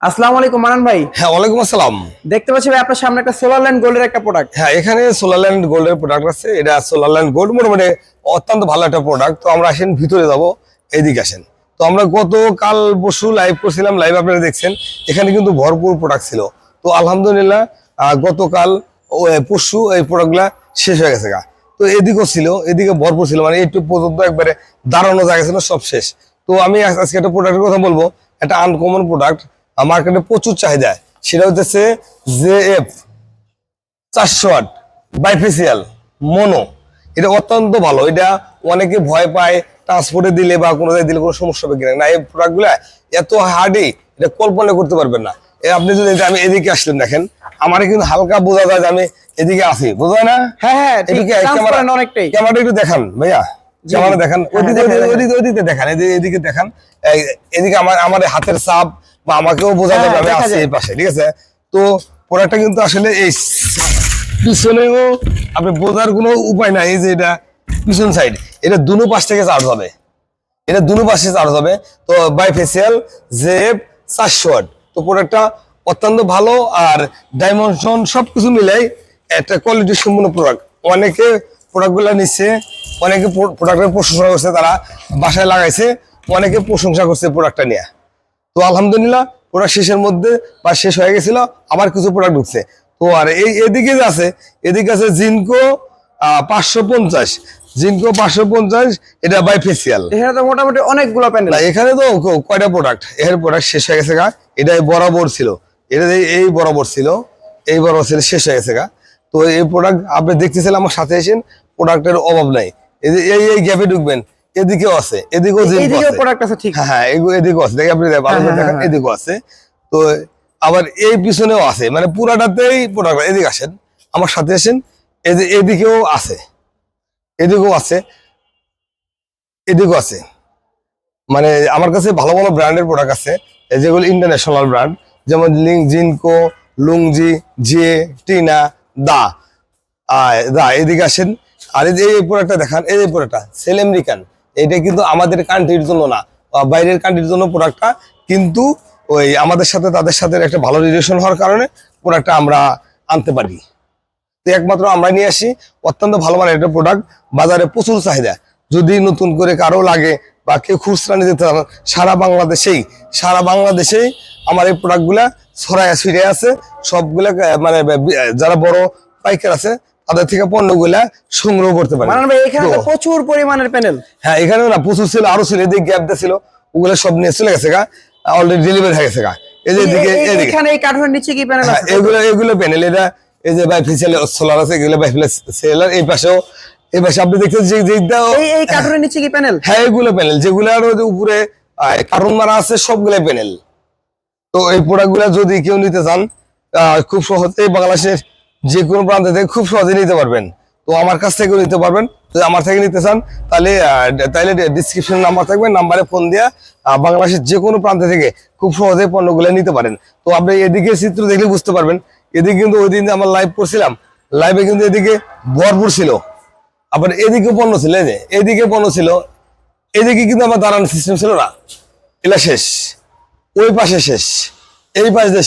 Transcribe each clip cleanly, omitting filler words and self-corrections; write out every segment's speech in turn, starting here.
আসসালামু আলাইকুম মানান ভাই। হ্যাঁ, ওয়ালাইকুম আসসালাম। দেখতে পাচ্ছি ভাই আপনার সামনে একটা সোলার ল্যান্ড গোল্ডের একটা প্রোডাক্ট। হ্যাঁ, এখানে সোলারল্যান্ড গোল্ডের প্রোডাক্ট আছে। এটা সোলারল্যান্ড গোল্ড মোটামুটি অত্যন্ত ভালো একটা প্রোডাক্ট। তো আমরা আসেন ভিতরে যাব, এইদিকে আসেন। তো আমরা গতকাল পরশু লাইভ করছিলাম, লাইভ আপনারা দেখছেন। এখানে কিন্তু ভরপুর প্রোডাক্ট ছিল। তো আলহামদুলিল্লাহ গতকাল পরশু এই প্রোডাক্টগুলা শেষ হয়ে গেছে গা। তো এদিকেও ছিল, এদিকে ভরপুর ছিল, মানে এইটুকু পর্যন্ত একবারে দাঁড়ানো জায়গা ছিল, সব শেষ। তো আমি আজকে একটা প্রোডাক্টের কথা বলবো, একটা আনকমন প্রোডাক্ট, মার্কেটে প্রচুর চাহিদা। সেটা হচ্ছে JF 400 বাইফেসিয়াল মনো। এটা অত্যন্ত ভালো। এটা অনেকে ভয় পায় ট্রান্সপোর্টে দিলে বা কোনো জায়গায় দিলে কোনো সমস্যা হবে কিনা। না, এই প্রোডাক্টগুলো এত হার্ডি, এটা কল্পনা করতে পারবেন না। আপনি যদি আমি এদিকে আসলেন, দেখেন আমার কিন্তু হালকা বোঝা যায় যে আমি এদিকে আছি, বোঝা যায় না? হ্যাঁ হ্যাঁ, অনেকটাই ক্যামেরাটা একটু দেখান ভাইয়া, ক্যামেরা দেখান, ওইদিকে দেখান, এদিকে দেখান। এদিকে আমার হাতের ছাপ বা আমাকেও বোঝা যাবে আমি আছি এই পাশে, ঠিক আছে? তো প্রোডাক্টটা কিন্তু আসলে এই পিছনেও আপনি বোঝার কোনো উপায় নাই। এই যে এটা পিছন সাইড, এটা দুনো পাশ থেকে চার্জ হবে, এটা দুনো পাশে চার্জ হবে। তো বাইফেসিয়াল JF 400। তো প্রোডাক্টটা অত্যন্ত ভালো, আর ডাইমেনশন সবকিছু মিলাই একটা কোয়ালিটি সম্পূর্ণ প্রোডাক্ট। অনেকে প্রোডাক্টগুলো নিচ্ছে, অনেকে প্রোডাক্টের প্রশংসা করছে, তারা বাসায় লাগাইছে, অনেকে প্রশংসা করছে প্রোডাক্টটা নিয়ে। তো আলহামদুলিল্লাহ প্রোডাক্ট শেষের মধ্যে বা শেষ হয়ে গেছিল, আবার কিছু প্রোডাক্ট ঢুকছে। তো আর এদিকে যে আছে, এদিকে আছে জিনকো 550, জিনকো 550, এটা বাইফেসিয়াল। এখানে তো মোটামুটি অনেকগুলো প্যানেল। এখানে তো কয়টা প্রোডাক্ট, এর প্রোডাক্ট শেষ হয়ে গেছে গা। এটা বরাবর ছিল, এটা এই বরাবর ছিল, এই বরাবর ছিল, শেষ হয়ে গেছে গা। তো এই প্রোডাক্ট আপনি দেখতেছিলেন, আমার সাথে এসেন, প্রোডাক্টের অভাব নাই। এই গ্যাপে ঢুকবেন, এদিকেও আছে, এদিকেও প্রোডাক্ট আছে, ঠিক। হ্যাঁ, এদিকেও আছে, দেখি আপনি ভালো করে দেখেন, এদিকেও আছে। তো আবার এই পিছনেও আছে, মানে পুরাটাতেই প্রোডাক্ট। এদিকে আসেন, আমার সাথে আসেন, এদিকেও আছে, এদিকেও আছে, এদিকেও আছে। মানে আমার কাছে ভালো ভালো ব্র্যান্ডের প্রোডাক্ট আছে, যেগুলো ইন্টারন্যাশনাল ব্র্যান্ড, যেমন জিনকো, লুংজি, জে, টিনা, দা। এদিকে আসেন। আর এই প্রোডাক্টটা দেখান, এই প্রোডাক্টটা সেল আমেরিকান। এটা কিন্তু আমাদের কান্ট্রির জন্য না, বাইরের কান্ট্রির জন্য প্রোডাক্টটা। কিন্তু ওই আমাদের সাথে তাদের সাথে একটা ভালো রিলেশন হওয়ার কারণে প্রোডাক্টটা আমরা আনতে পারি। তো একমাত্র আমরা নিয়ে আসি, অত্যন্ত ভালো মানের একটা প্রোডাক্ট, বাজারে প্রচুর চাহিদা। যদি নতুন করে কারো লাগে বা কেউ খুচরা নিতে চান, সারা বাংলাদেশেই আমার এই প্রোডাক্টগুলা ছড়ায় ছিড়ে আছে। সবগুলা মানে যারা বড় পাইকার আছে, তাদের থেকে পণ্যগুলা সংগ্রহ করতে পারে। মানান ভাই, এখানে তো প্রচুর পরিমাণের প্যানেল। হ্যাঁ, এখানেও না প্রচুর ছিল, আরো ছিল, এদিকে গ্যাপ ছিল, ওগুলা সব নিয়ে চলে গেছে গা, অলরেডি ডেলিভারি হয়ে গেছে গা। এই যে এখানে এই কার্টুনের নিচে কি প্যানেল আছে? এগুলো প্যানেল। এটা এই যে বাইফেসিয়াল সোলার আছে, এগুলো বাইফেসিয়াল। এই পাশেও, এই পাশে আপনি দেখছেন যে এই কার্টুনের নিচে কি প্যানেল? হ্যাঁ, এগুলো প্যানেল, যেগুলো আর উপরে কার্টুন মারা আছে, সবগুলো প্যানেল। তো এই প্রোডাক্টগুলো যদি কেউ নিতে চান, খুব সহজেই বাংলাদেশের যে কোনো প্রান্ত থেকে খুব সহজে নিতে পারবেন। তো আমার কাছ থেকেও নিতে পারবেন। যদি আমার থেকে নিতে চান, তাহলে ডিসক্রিপশন নাম্বার থাকবে, নাম্বারে ফোন দিয়া বাংলাদেশের যে কোনো প্রান্ত থেকে খুব সহজে পণ্যগুলো নিতে পারেন। তো আপনি এদিকে চিত্র দেখলে বুঝতে পারবেন। এদিকে কিন্তু ওই দিন আমার লাইভ করছিলাম, লাইভে কিন্তু এদিকে ভরপুর ছিল, আবার এদিকে পণ্য ছিল, এই যে এদিকে পণ্য ছিল, এদিকে কিন্তু আমার দাঁড়ানোর সিস্টেম ছিল না। এটা শেষ, ওই পাশে শেষ, এই পাশ দিয়ে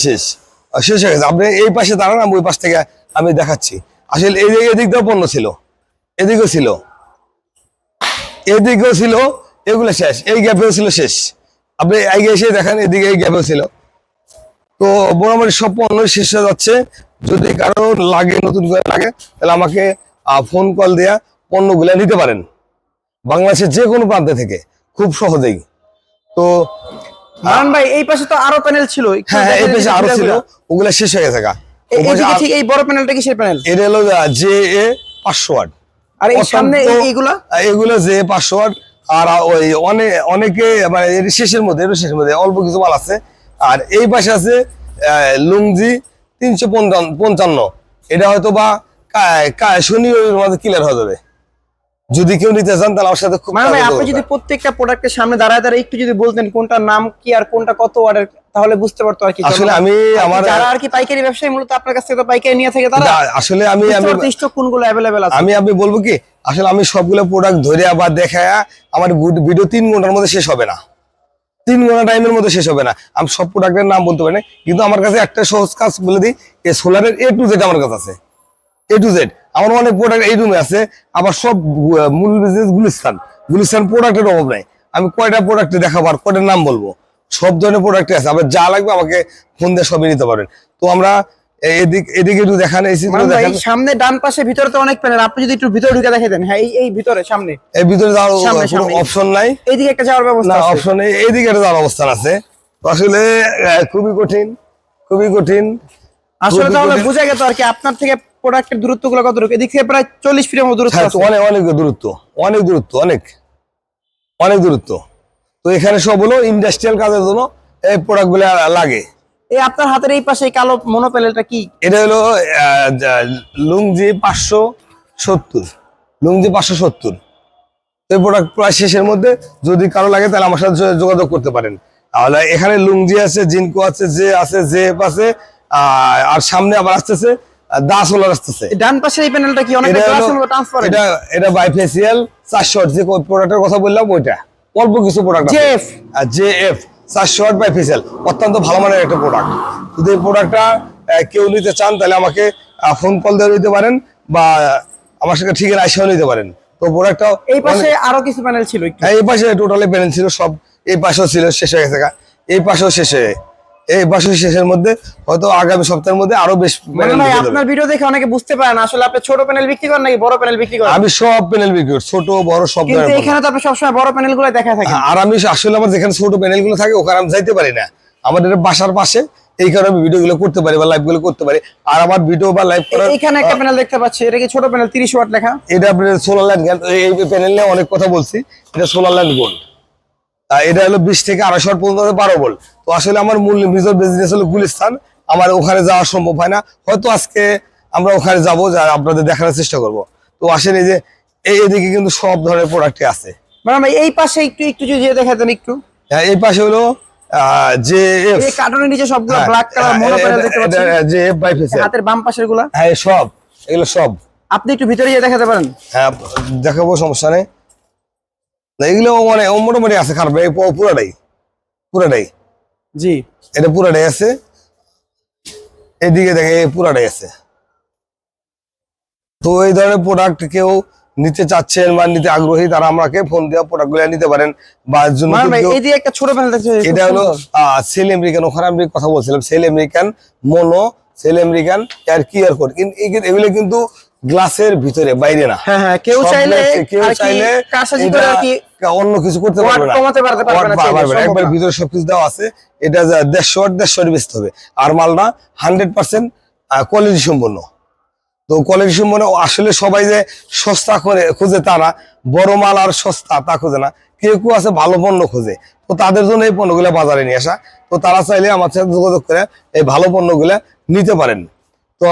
শেষ হয়ে গেছে। আপনি এই পাশে দাঁড়ান, আমি ওই পাশ থেকে আমি দেখাচ্ছি। আসলে এদিক দিয়েও পণ্য ছিল, এদিকেও ছিল, এদিকেও ছিল, এগুলো শেষ, এই গ্যাপেও ছিল শেষ। আপনি এগিয়ে এসে দেখেন, এদিকে এই গ্যাপেও ছিল। তো মোটামুটি সব পণ্য শেষ হয়ে যাচ্ছে। যদি কারো লাগে, নতুন করে লাগে, তাহলে আমাকে ফোন কল দেয়া পণ্যগুলো নিতে পারেন বাংলাদেশের যে কোনো প্রান্ত থেকে খুব সহজেই। তো মানান ভাই, এই পাশে তো আরো প্যানেল ছিল। হ্যাঁ, এই পাশে আরো ছিল, ওগুলা শেষ হয়ে গেছে গা। ঠিক এই বড় প্যানেলটা কিসের প্যানেল? এটা হলো JA 500। আর এই সামনে এগুলো JA 500। আর ওই অনেকে মানে শেষের মধ্যে অল্প কিছু মাল আছে। আর এই পাশে আছে লুংজি 355। এটা হয়তো বা শনি মধ্যে ক্লিয়ার হয়ে যাবে। যদি কেউ নিতে চান, তাহলে আমার সাথে খুব ভাই, আপনি যদি প্রত্যেকটা প্রোডাক্টের সামনে দাঁড়ায় একটু যদি বলতেন কোনটার নাম কি আর কোনটা কত অর্ডার, তাহলে বুঝতে পারতো আর কি। আসলে আমি যারা আর কি পাইকারি ব্যবসায়ী, মূলত আপনার কাছ থেকে তো পাইকারি নিয়ে থাকে তারা। আসলে আমি স্টক কোনগুলো अवेलेबल আছে, আমি বলবো কি, আসলে আমি সবগুলো প্রোডাক্ট ধরে আবার দেখায়া আমার ভিডিও 3 ঘন্টার মধ্যে শেষ হবে না। 3 ঘন্টা টাইমের মধ্যে শেষ হবে না। আমি সব প্রোডাক্টের নাম বলতে পারি না, কিন্তু আমার কাছে একটা সহজ কাজ বলে দিই, এই সোলারের A to Z আমার কাছে আছে। A to Z আমার অনেক প্রোডাক্ট এই রুমে আছে। আবার সব মূল বিজনেস গুলিস্তান প্রোডাক্টের অভাব নাই। আমি কয়টা প্রোডাক্ট দেখাবো আর কয়টার নাম বলবো, সব ধরনের প্রোডাক্ট আছে। আবার যা লাগবে আমাকে ফোন দিয়ে সবই নিতে পারবেন। তো আমরা এদিকে একটু দেখান, এই চিত্র ভাই দেখান। সামনে ডান পাশে ভিতরে তো অনেক প্যানেল, আপনি যদি একটু ভিতরে ঢুকে দেখে দেন। হ্যাঁ এই ভিতরে সামনে এর ভিতরে যাওয়ার সামনে, কোনো সামনে। অপশন নাই, এইদিকে একটা যাওয়ার ব্যবস্থা না আছে। অপশন নেই, এইদিকে একটা যাওয়ার অবস্থান আছে। তো আসলে খুবই কঠিন, খুবই কঠিন। আসলে খুবই তাহলে কঠিন। বোঝা গেল আর কি আপনার থেকে প্রোডাক্টের দূরত্ব গুলো কতটুকু। এদিক থেকে প্রায় 40 ফিটের মতো দূরত্ব হ্যাঁ, আছে। অনেক অনেক দূরত্ব, অনেক দূরত্ব, অনেক অনেক দূরত্ব। তো এখানে সব হলো ইন্ডাস্ট্রিয়াল কাজের জন্য এই প্রোডাক্ট গুলো লাগে। এই আপনার হাতের এই পাশে এই কালো মনো প্যানেলটা কি? এটা হলো লুঙ্গি 570, লুঙ্গি 570। এই প্রোডাক্ট প্রায় শেষের মধ্যে, যদি কারো লাগে তাহলে আমার সাথে যোগাযোগ করতে পারেন। তাহলে এখানে লুঙ্গি আছে, জিনকো আছে, জেএফ আছে, আর সামনে আবার আসতেছে দা সোলার আসতেছে। এই ডান পাশের এই প্যানেলটা কি অনেক এটা গ্লাস হলো- হলো ট্রান্সপারেন্ট? এটা বাইফেসিয়াল 400 যে প্রোডাক্টের কথা বললাম ওইটা, অল্প কিছু প্রোডাক্ট JF জেএফ 400 বাইফেসিয়াল অত্যন্ত ভালো মানের একটা প্রোডাক্ট। যদি এই প্রোডাক্টটা কেউ নিতে চান তাহলে আমাকে ফোন কল দিয়ে নিতে পারেন, বা আমার সাথে ঠিকানা এসেও নিতে পারেন। তো প্রোডাক্টটা এই পাশে আরো কিছু প্যানেল ছিল একটু। হ্যাঁ, এই পাশে টোটালি প্যানেল ছিল সব, এই পাশেও ছিল, শেষ হয়ে গেছে। এই পাশেও শেষে, এই পাশেও শেষের মধ্যে হয়তো আগামী সপ্তাহের মধ্যে আরো বেশ মানে panel ভাই ঢুকে যাবে। আপনার ভিডিও দেখে অনেকে বুঝতে পারে না আসলে আপনি ছোট প্যানেল বিক্রি করেন নাকি বড় প্যানেল বিক্রি করেন। আমি সব প্যানেল বিক্রি করি, ছোট বড় সব কিন্তু ধরনের এখানে তো আপনি সবসময় বড় প্যানেল গুলো দেখা থাকে। আর আমি আসলে আমার যেখানে ছোট প্যানেল গুলো থাকে ওখানে আমি যাইতে পারি না, আমাদের বাসার পাশে। এই কারণে আমি ভিডিও গুলো করতে পারি বা লাইভ গুলো করতে পারি। আর আমার ভিডিও বা লাইভ করার এখানে একটা প্যানেল দেখতে পাচ্ছি, এটা কি ছোট প্যানেল 30 ওয়াট লেখা? এটা আপনার সোলার লাইট, এই প্যানেল নিয়ে অনেক কথা বলছি। এটা সোলার লাইট গোল্ড, এটা হলো 20 থেকে 250 ওয়াট পর্যন্ত 12 ভোল্ট। তো আসলে আমার মূল মেজর বিজনেস হলো গুলিস্তান, আমার ওখানে যাওয়া সম্ভব হয় না। হয়তো আজকে আমরা ওখানে যাবো, যা আপনাদের দেখানোর চেষ্টা করব। তো আসেন এই যে এদিকে কিন্তু সব ধরনের প্রোডাক্টই আছে। মানে ভাই এই পাশে একটু একটু যদি দেখাতেন একটু। এই পাশে হলো জেএফ, এই কার্টনের নিচে সবগুলো ব্ল্যাক কালার মনো প্যানেল দেখতে পাচ্ছি। জেএফ বাইফেসিয়াল, হাতের বাম পাশের গুলা হ্যাঁ সব এগুলো সব। আপনি একটু ভিতরে গিয়ে দেখাতে পারেন। হ্যাঁ দেখাবো, সমস্যা নেই। না, এগুলো মানে মোটামুটি আছে, খারাপ না, এই পুরাটাই পুরাটাই জি এটা পুরাটাই আছে। এদিকে দেখে এই পুরাটাই আছে। তো এই ধরনের প্রোডাক্ট কেউ নিতে চাচ্ছেন বা নিতে আগ্রহী, তারা আমাকে ফোন দিয়ে প্রোডাক্ট গুলো নিতে পারেন। বা জন্য মানে ভাই কেউ- এই যে একটা ছোট প্যানেল দেখতে পাচ্ছি, এটা খুব হলো সুন্দর। সেল আমেরিকান, ওখানে আমি কথা বলছিলাম, sell American mono, sell American এর কিউআর কোড। এগুলো কিন্তু গ্লাসের ভিতরে, বাইরে না। হ্যাঁ হ্যাঁ কেউ সব চাইলে glass কেউ আর কি চাইলে কারসাজি করে আর কি অন্য কিছু করতে ওয়াট পারবে না, কমাতে পারবে না, ওয়াট চাইলে পারবে না। সম্ভব একবার না। ভিতরে সবকিছু দেওয়া আছে। এটা 150 বেচতে হবে। আর মালটা 100% কোয়ালিটি সম্পন্ন। তো কোয়ালিটি সম্পন্ন আসলে সবাই যে সস্তা করে খুঁজে তারা, বড় মাল আর সস্তা তা খুঁজে না, কেউ কেউ আছে ভালো পণ্য খোঁজে। তো তাদের জন্য এই পণ্যগুলো বাজারে নিয়ে আসা। তো তারা চাইলে আমার সাথে যোগাযোগ করে এই ভালো পণ্যগুলো নিতে পারেন। তো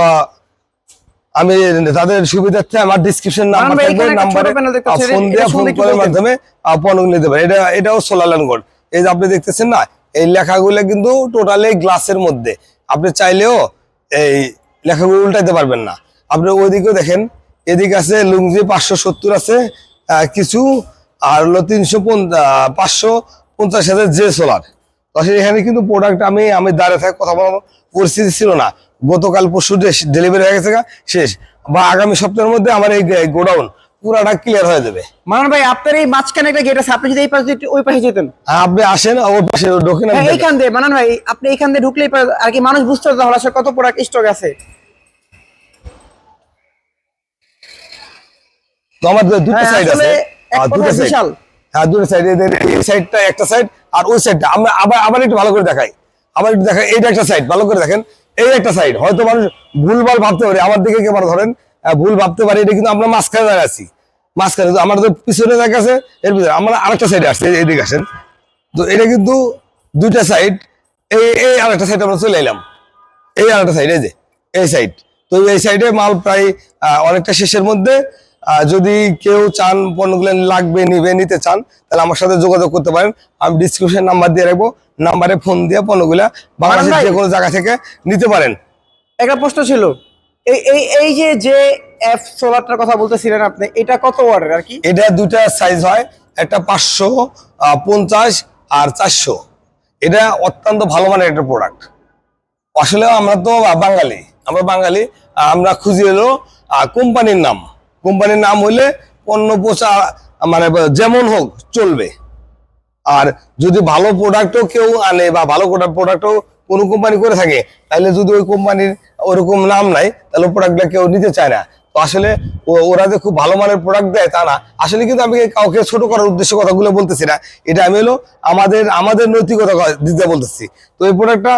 আমি তাদের সুবিধার্থে আমার ডিসক্রিপশন নাম্বার ভাই, থাকবে, এখানে একটা নাম্বারে ছোট panel দেখতে পাচ্ছি, ফোন এটা দিয়ে ফোন সম্বন্ধে একটু কলের বলতেন। মাধ্যমে পণ্য নিতে পারে। এটাও সোলার ল্যান্ড গোল্ড। এই যে আপনি দেখতেছেন না, এই লেখাগুলো কিন্তু টোটালি গ্লাসের মধ্যে। আপনি চাইলেও এই লেখাগুলো উল্টাইতে পারবেন না। আপনি ওইদিকেও দেখেন, এদিকে আছে লুঙ্গি 570 আছে কিছু, আর হলো 550,000 যে সোলার। আসলে এখানে কিন্তু প্রোডাক্ট আমি দাঁড়িয়ে থাকা কথা বলার পরিস্থিতি ছিল না। গতকাল পরশু ডেলিভারি হয়ে গেছে, শেষ। বা আগামী সপ্তাহের মধ্যে আমার এই গোডাউন পুরাটা ক্লিয়ার হয়ে যাবে। মানে ভাই আপনার এই মাঝখানে একটা গেট আছে, আপনি যদি এই পাশে একটু ওই পাশে যেতেন। আপনি আসেন, ওর পাশে ঢোকেন। হ্যাঁ এইখান দিয়ে মানে ভাই আপনি এইখান দিয়ে ঢুকলেই আর কি মানুষ বুঝতে পারতো তাহলে আসলে কত প্রোডাক্ট স্টক আছে। তো আমার দুটো হ্যাঁ, সাইড আছে, আসলে এক দুটো কথায় সাইড। বিশাল। হ্যাঁ দুটো সাইড, এই সাইডটা একটা সাইড আর ওই সাইডটা। আমরা আবার একটু ভালো করে দেখাই, আবার একটু দেখাই। এইটা একটা সাইড, ভালো করে দেখেন। এই একটা সাইড হয়তো মানুষ ভুলভাল ভাবতে পারে, আমার দিকে কেমন ধরেন ভুল ভাবতে পারে। এটা কিন্তু আমরা মাঝখানে দাঁড়িয়ে আছি, মাঝখানে। তো আমাদের পিছনে জায়গা আছে, এর ভিতরে আমরা আরেকটা সাইডে আসছি, এইদিকে আসেন। তো এটা কিন্তু দুইটা সাইড। এই আরেকটা সাইড আমরা চলে এলাম, এই আরেকটা সাইড, এই যে এই সাইড। তো এই সাইডে মাল প্রায় অনেকটা শেষের মধ্যে। যদি কেউ চান পণ্যগুলো লাগবে, নিতে চান, তাহলে আমার সাথে যোগাযোগ করতে পারেন। আমি ডিসক্রিপশন নাম্বার দিয়ে রাখবো, নাম্বারে ফোন দিয়ে পণ্যগুলা বাংলাদেশের ভাই, যে কোনো জায়গা থেকে নিতে পারেন। একটা প্রশ্ন ছিল, এই যে এফ সোলারটার কথা বলতেছিলেন আপনি, এটা কত ওয়াটের আর কি? এটা দুইটা সাইজ হয়, একটা 550 আর 400। এটা অত্যন্ত ভালো মানের একটা প্রোডাক্ট। আসলে আমরা তো বাঙালি, আমরা খুঁজি হলো কোম্পানির নাম। কোম্পানির নাম হইলে পণ্য পচা মানে যেমন হোক চলবে। আর যদি ভালো প্রোডাক্টও কেউ আনে বা ভালো প্রোডাক্টও কোনো কোম্পানি করে থাকে, তাহলে যদি ওই কোম্পানির ওরকম নাম নাই, তাহলে প্রোডাক্টটা কেউ নিতে চায় না। তো আসলে ওরা যে খুব ভালো মানের প্রোডাক্ট দেয় তা না। আসলে কিন্তু আমি কাউকে ছোট করার উদ্দেশ্যে কথাগুলো বলতেছি না, এটা আমি হলো আমাদের নৈতিকতা দিতে বলতেছি। তো এই প্রোডাক্টটা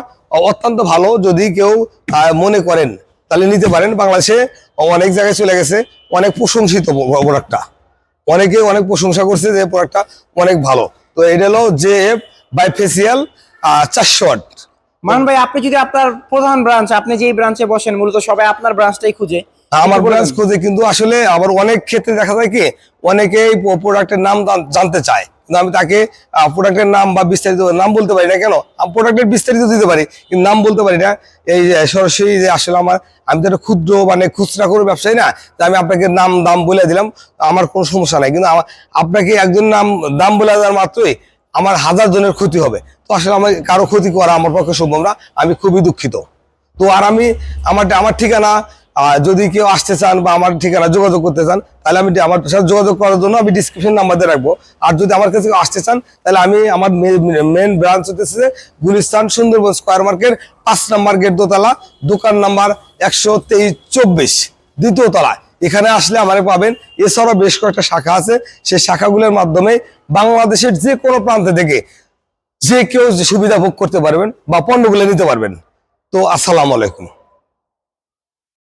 অত্যন্ত ভালো, যদি কেউ মনে করেন তাহলে নিতে পারেন। বাংলাদেশে অনেক জায়গায় চলে গেছে, অনেক প্রশংসিত প্রোডাক্টটা, অনেকে অনেক প্রশংসা করছে যে প্রোডাক্টটা অনেক ভালো। তো এটা হলো JF বাইফেসিয়াল 400 ওয়াট। মান ভাই, আপনি যদি আপনার প্রধান ব্রাঞ্চ, আপনি যেই ব্রাঞ্চে বসেন মূলত সবাই আপনার ব্রাঞ্চটাই খুঁজে, আমার ব্রাঞ্চ খুঁজে, কিন্তু আসলে আবার অনেক ক্ষেত্রে দেখা যায় কি অনেকেই প্রোডাক্টের নাম জানতে চায়, কিন্তু আমি তাকে প্রোডাক্টের নাম বা বিস্তারিত নাম বলতে পারি না। কেন? আমি প্রোডাক্টের বিস্তারিত দিতে পারি কিন্তু নাম বলতে পারি না। এই যে সরাসরি যে আসলে আমি তো একটা ক্ষুদ্র মানে খুচরা করে ব্যবসায়ী না, যে আমি আপনাকে দাম বলে দিলাম, আমার কোনো সমস্যা নাই। কিন্তু আপনাকে একজন দাম বলে দেওয়ার মাত্রই আমার 1000 জনের ক্ষতি হবে। তো আসলে আমার কারো ক্ষতি করা আমার পক্ষে সম্ভব না, আমি খুবই দুঃখিত। তো আর আমি আমার ঠিকানা, যদি কেউ আসতে চান বা আমার ঠিকানা যোগাযোগ করতে চান, তাহলে আমি আমার সাথে যোগাযোগ করার জন্য আমি ডিসক্রিপশন নাম্বার দিয়ে রাখবো। আর যদি আমার কাছে আসতে চান, তাহলে আমি আমার মেন ব্রাঞ্চ হতেছে গুলিস্তান সুন্দরবন স্কয়ার মার্কেট 5 নম্বর গেট, দোতলা, দোকান নাম্বার 123-24, দ্বিতীয় তলা। এখানে আসলে আমারে পাবেন। এছাড়াও বেশ কয়েকটা শাখা আছে, সেই শাখাগুলোর মাধ্যমে বাংলাদেশের যে কোনো প্রান্তে থেকে যে কেউ সুবিধা ভোগ করতে পারবেন বা পণ্যগুলো নিতে পারবেন। তো আসসালামু আলাইকুম।